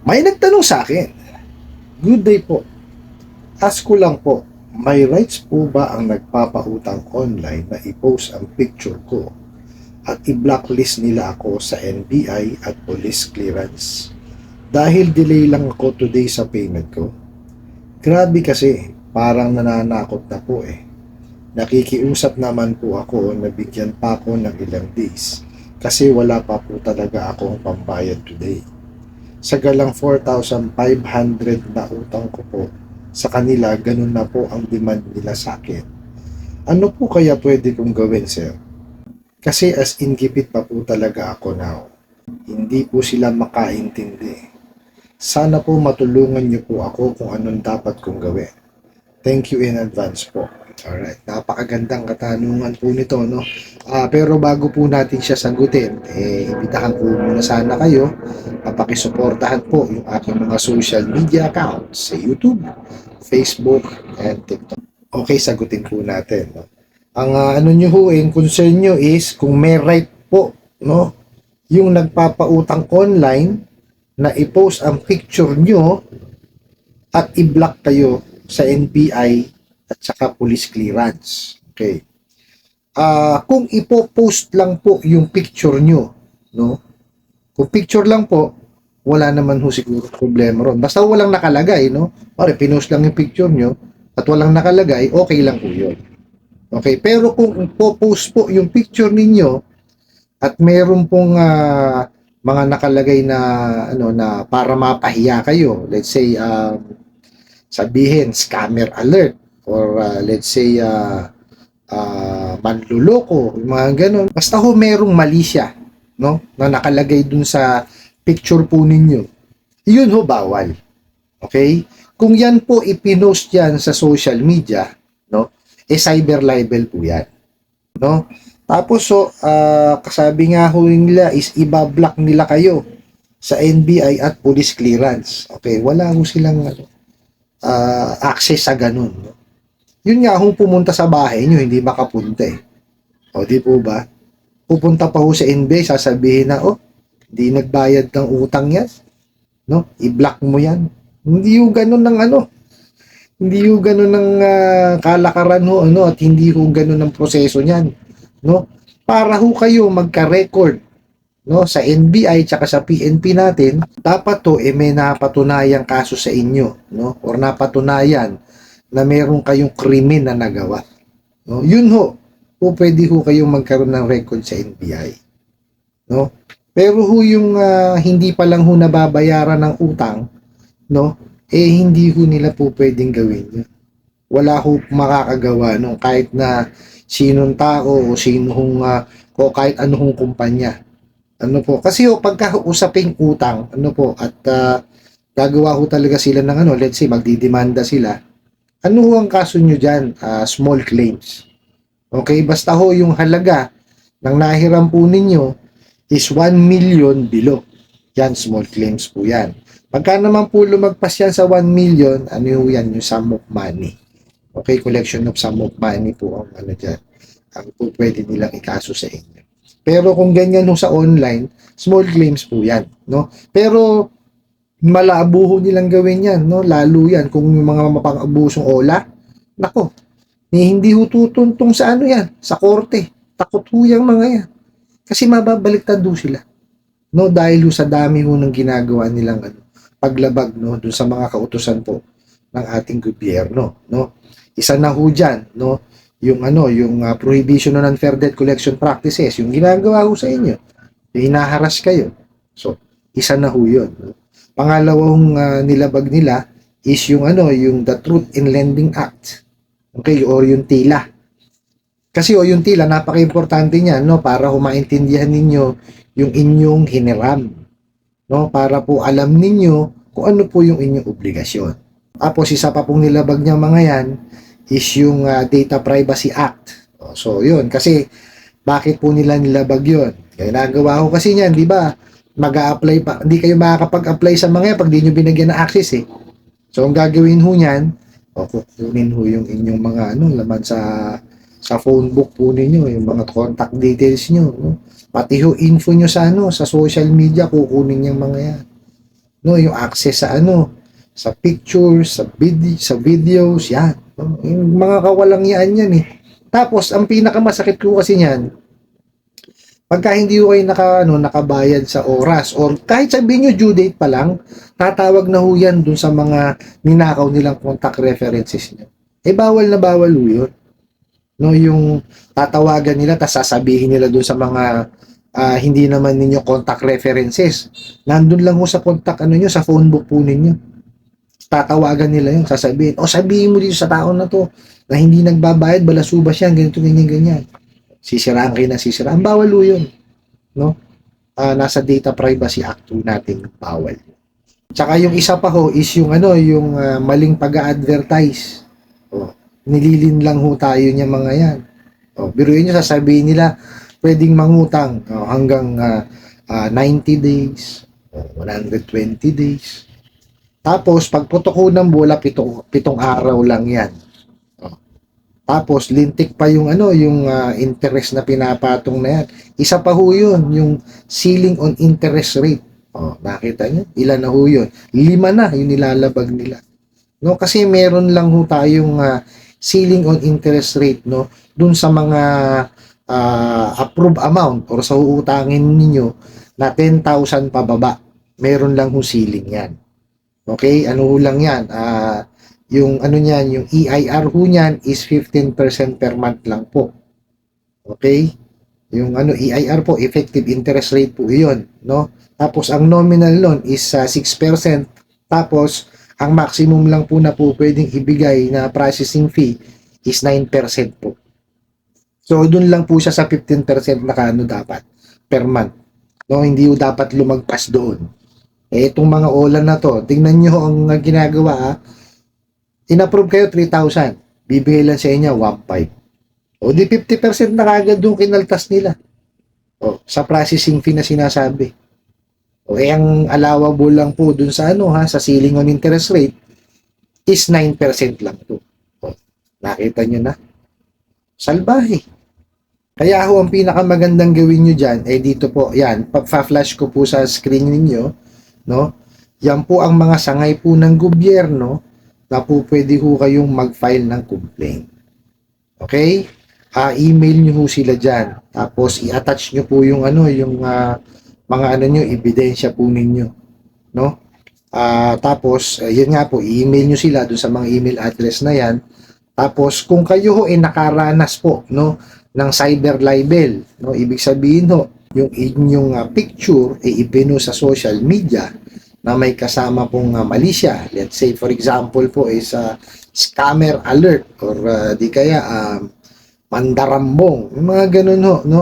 May nagtanong sa akin, "Good day po. Ask ko lang po, may rights po ba ang nagpapautang online na i-post ang picture ko at i-blacklist nila ako sa NBI at police clearance? Dahil delay lang ako today sa payment ko." Grabe kasi, parang nananakot na po eh. Nakikiusap naman po ako na bigyan pa ako ng ilang days kasi wala pa po talaga akong pambayad today. Sa galang 4,500 na utang ko po, sa kanila ganun na po ang demand nila sa akin. Ano po kaya pwede kong gawin, sir? Kasi as in gipit pa po talaga ako now. Hindi po sila makaintindi. Sana po matulungan niyo po ako kung anong dapat kong gawin. Thank you in advance po. Alright, napakagandang katanungan po nito, no? Pero bago po natin siya sagutin, imbitahan ko muna sana kayo, pakisuportahan po yung aking mga social media accounts sa YouTube, Facebook, and TikTok. Okay, sagutin po natin, no? Ang ano nyo ho, yung concern nyo is kung may right po, no? Yung nagpapautang online na i-post ang picture nyo at i-block kayo sa NBI at saka police clearance. Okay. Kung ipo-post lang po yung picture nyo, no? Kung picture lang po, wala naman ho siguro problema ron. Basta walang nakalagay, no? Pare, pinost lang yung picture nyo at walang nakalagay, okay lang po yun. Okay, pero kung ipo-post po yung picture ninyo at meron pong mga nakalagay na ano na para mapahiya kayo, let's say sabihin scammer alert or let's say manluloko, mga ganun. Basta ho merong mali siya, no? Na nakalagay dun sa picture po ninyo. Yun ho bawal. Okay? Kung yan po ipinost yan sa social media, no? Cyber libel po yan, no? Tapos so kasabi nga ho nila is ibablock nila kayo sa NBI at police clearance. Okay, wala ho silang access sa ganun, no? Yun nga kung pumunta sa bahay nyo, hindi makapunta eh. O di po ba? Pupunta pa ho sa NBI, sasabihin na, oh, hindi nagbayad ng utang yan, no? I-block mo yan. Hindi ho ganun ng ano. Hindi ho ganun ng kalakaran ho, ano, at hindi ho ganun ng proseso niyan, no? Para ho kayo magka-record, no, sa NBI tsaka sa PNP natin, dapat to may napatunayang kaso sa inyo, no? Or napatunayan na meron kayong krimen na nagawa, no? Yun ho, pwede ho kayong magkaroon ng record sa NBI, no? Pero ho yung hindi pa lang ho nababayaran ng utang, no? Hindi ho nila po pwedeng gawin yun. Wala ho makakagawa no, kahit na sinong tao o sino hong o kahit ano hong kumpanya. Ano po? Kasi ho pagka usaping utang, ano po, at gagawa ho talaga sila ng ano, let's say magdidemanda sila. Ano ho ang kaso nyo dyan? Small claims. Okay, basta ho yung halaga ng nahiram po ninyo is 1 million below. Yan, small claims po yan. Pagka naman po lumagpas yan sa 1 million, ano ho yan? Yung sum of money. Okay, collection of sum of money po ang ano dyan. Ang po pwede nilang ikaso sa inyo. Pero kung ganyan ho sa online, small claims po yan, no? Pero malabo ho nilang gawin yan, no? Lalo yan kung yung mga mapang-abusong ola, nako, hindi ho tutuntong sa ano yan, sa korte. Takot ho yung mga yan. Kasi mababaliktad ho sila, no? Dahil ho sa dami ho ng ginagawa nilang ano, paglabag, no, dun sa mga kautusan po ng ating gobyerno, no? Isa na ho diyan, no, yung ano, yung prohibition on unfair debt collection practices, yung ginagawa ho sa inyo, yung hinaharas kayo. So, isa na ho 'yun, no? Pangalawang nilabag nila is yung ano, yung the Truth in Lending Act. Okay, or yung TILA. Kasi yung TILA, napaka-importante niyan, no, para humaintindihan ninyo yung inyong hiniram, no, para po alam ninyo kung ano po yung inyong obligasyon. Tapos isa pa pong nilabag niya mga yan is yung Data Privacy Act. So yun, kasi bakit po nila nilabag yun? Kaya nagawa ko kasi niyan, di ba? Mag-a-apply pa, hindi kayo makakapag-apply sa mga yan pag di nyo binigyan ng access eh. So ang gagawin ho niyan, kukunin ho yung inyong mga ano, laman sa phone book po ninyo, yung mga contact details nyo, no? Pati ho info nyo sa ano, sa social media, kukunin yung mga yan, no, yung access sa ano, sa pictures, sa videos, yan. No? Yung mga kawalangyaan yan eh. Tapos, ang pinakamasakit ko kasi niyan, pagka hindi ko kayo nakabayad sa oras or kahit sabihin nyo due date pa lang, tatawag na ho yan dun sa mga ninakaw nilang contact references nyo. Eh, bawal na bawal ho yun. No, yung tatawagan nila tapos sasabihin nila dun sa mga hindi naman ninyo contact references. Nandun lang ho sa contact nyo, sa phone book po ninyo. Tatawagan nila yun, sasabihin, sabihin mo dito sa tao na to na hindi nagbabayad, balasubas yan, ganito, ganyan, ganyan. Sisiraan kayo na sisiraan. Bawal ho yun. No? Nasa Data Privacy Act 2 natin bawal. Tsaka yung isa pa ho is yung yung maling pag-a-advertise. Nililin lang ho tayo niya mga yan. Biruin nyo, sasabihin nila, pwedeng mangutang hanggang 90 days, 120 days. Tapos, pag putok ko ng bola, pitong araw lang yan. Tapos, lintik pa yung yung interest na pinapatong na yan. Isa pa ho yun, yung ceiling on interest rate. Nakita nyo? Ilan na ho yun? 5 na yung nilalabag nila. No, kasi meron lang ho tayong ceiling on interest rate, no, dun sa mga approved amount or sa uutangin ninyo na 10,000 pababa. Meron lang ho ceiling yan. Okay? Ano ho lang yan? Yung niyan, yung EIR ho niyan is 15% per month lang po. Okay? Yung EIR po, effective interest rate po 'yon, no? Tapos ang nominal loan is 6%. Tapos ang maximum lang po na po pwedeng ibigay na processing fee is 9% po. So doon lang po siya sa 15% na dapat per month. No, hindi po dapat lumagpas doon. Itong mga OLA na to, tingnan niyo ang ginagawa. In-approve kayo 3,000. Bibigay lang sa inyo 1,500. O di 50% na kagad doon kinaltas nila. Sa processing fee na sinasabi. Ang allowable lang po dun sa sa ceiling on interest rate is 9% lang to. Nakita nyo na? Salbahe. Kaya ho, ang pinakamagandang gawin nyo dyan, dito po, yan, pa-flash ko po sa screen ninyo, no? Yan po ang mga sangay po ng gobyerno na po pwede ho kayong mag-file ng complaint. Okay? Email nyo ho sila dyan. Tapos, i-attach nyo po yung yung mga nyo, ebidensya po ninyo. No? Tapos, yun nga po, i-email nyo sila dun sa mga email address na yan. Tapos, kung kayo ho nakaranas po, no, ng cyber libel, no, ibig sabihin ho, yung inyong picture ipino sa social media na may kasama pong malisya. Let's say, for example po, is scammer alert or di kaya mandarambong. Yung mga ganun ho, no?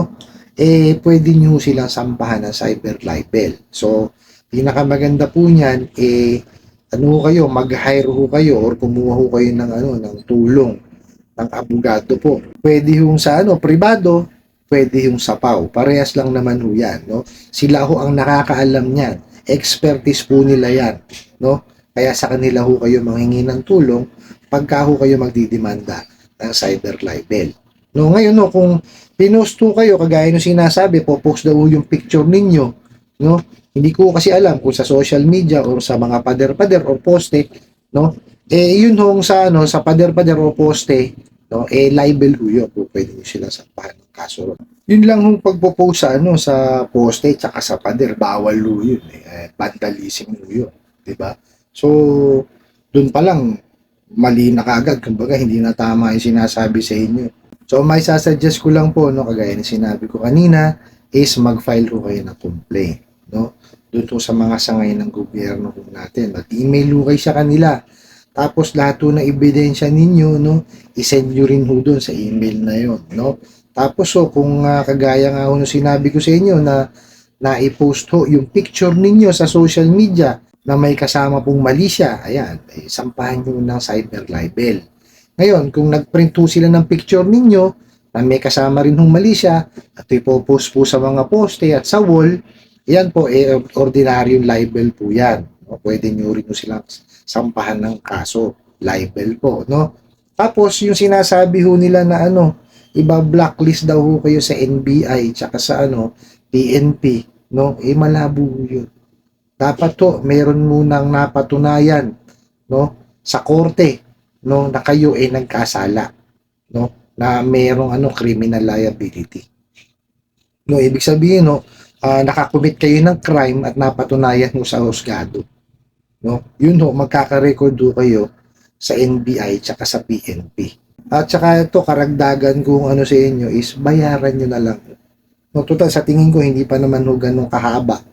Pwede nyo silang sampahan ng cyber libel. So, pinakamaganda po niyan, kayo, mag-hire ho kayo or kumuha ho kayo ng ng tulong ng abogado po. Pwede yung sa pribado, pwede yung sa PAW. Parehas lang naman ho yan, no? Sila ho ang nakakaalam niyan. Expertise po nila yan, no? Kaya sa kanila ho kayo manghingi ng tulong pagka ho kayo magdidemanda ng cyber libel. No, ngayon no, kung pinost ho kayo, kagaya ng sinasabi, post daw yung picture ninyo, no? Hindi ko kasi alam kung sa social media or sa mga pader-pader o poste, no? Yun hong sa sa pader-pader o poste, no? Libel ho yun. Pwede nyo sila sampahan ng kaso. Yun lang hong pagpo-post sa sa poste tsaka sa pader, bawal ho yun. Vandalism ho yun, di ba? So, dun pa lang mali na kagad, kumbaga hindi na tama yung sinasabi sa inyo. So, may sasuggest ko lang po, no, kagaya ng sinabi ko kanina, is mag-file ho kayo ng complaint, no? Doon po sa mga sangay ng gobyerno po natin. Mag-email ho kayo sa kanila. Tapos lahat ho ng ebidensya ninyo, no, i-send nyo rin ho doon sa email na yon, no? Tapos kung kagaya nga ho sinabi ko sa inyo na i-post ho yung picture ninyo sa social media na may kasama pong malisya, ayan, sampahan nyo ng cyber libel. Ngayon, kung nag-print ho sila ng picture ninyo na may kasama rin hong malisya at ipopost po sa mga poste at sa wall, yan po, ordinaryong libel po yan. No? Pwede nyo rin silang sampahan ng kaso, libel po. No? Tapos, yung sinasabi ho nila na iba-blacklist daw ho kayo sa NBI tsaka sa PNP, no? Malabo yun. dapat to meron munang napatunayan, no, sa korte, no, na kayo ay nagkasala, no, na merong criminal liability. No, ibig sabihin, no, nakakumit kayo ng crime at napatunayan mo sa husgado, no. Yun ho, magkaka-record ho kayo sa NBI tsaka sa PNP. At saka ito, karagdagan kung sa inyo is bayaran nyo na lang. No, total, sa tingin ko, hindi pa naman ho ganun kahaba,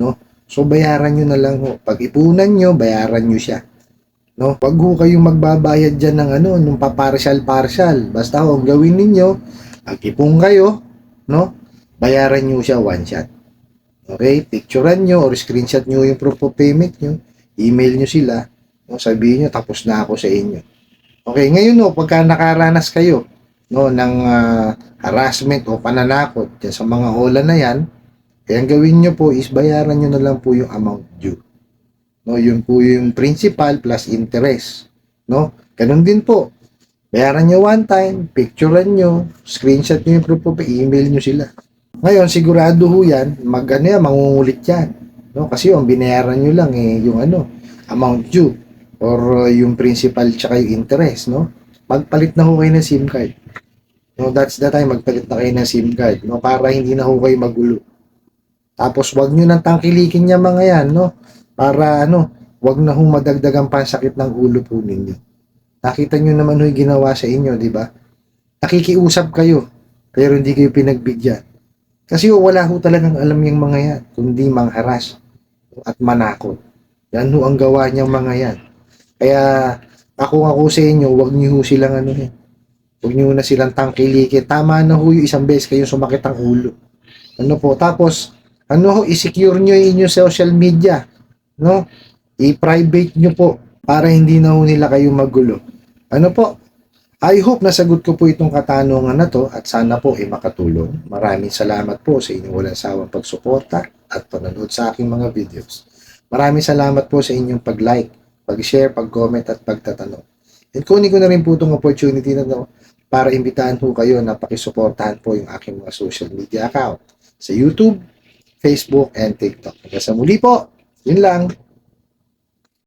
no. So, bayaran nyo na lang ho. Pag ipunan nyo, bayaran nyo siya. No? Wag ho kayong magbabayad dyan ng nung papartial-partial. Basta ho, ang gawin ninyo, mag-ipon kayo, no? Bayaran nyo siya one shot. Okay? Picturean nyo or screenshot nyo yung proof of payment nyo. Email nyo sila. No? Sabihin nyo, tapos na ako sa inyo. Okay, ngayon no, pagka nakaranas kayo no, ng harassment o pananakot dyan sa mga hola na yan, kaya ang gawin nyo po is bayaran nyo na lang po yung amount due. No, yun po yung principal plus interest. No? Ganun din po. Bayaran nyo one time, picturean nyo, screenshot nyo yung proof of email nyo sila. Ngayon, sigurado ho yan, mangungulit yan. No? Kasi yung binayaran nyo lang yung amount due or yung principal tsaka yung interest. No? Magpalit na ho kayo ng SIM card. No, that's the time magpalit na kayo ng SIM card. No? Para hindi na ho kayo magulo. Tapos wag nyo nang tangkilikin niya mga yan, no? Para wag na hong madagdagan pa ang sakit ng ulo po ninyo. Nakita nyo naman yung ginawa sa inyo, di ba? Nakikiusap kayo, pero hindi kayo pinagbigyan. Kasi wala ho talagang alam yung mga yan, kundi mangharas at manakot. Yan ho ang gawa niyang mga yan. Kaya ako sa inyo, wag niyo ho silang Huwag niyo na silang tangkilikin. Tama na ho yung isang beses kayong sumakit ang ulo. Tapos, i-secure nyo yung inyong social media, no? I-private nyo po para hindi na ho nila kayo magulo. I hope nasagot ko po itong katanungan na to at sana po makatulong. Maraming salamat po sa inyong walang sawang pagsuporta at panonood sa aking mga videos. Maraming salamat po sa inyong pag-like, pag-share, pag-comment at pagtatanong. And kunin ko na rin po itong opportunity na to para imbitahan po kayo na pakisuportahan po yung aking mga social media account sa YouTube, Facebook, and TikTok. Hanggang sa muli po. Yun lang.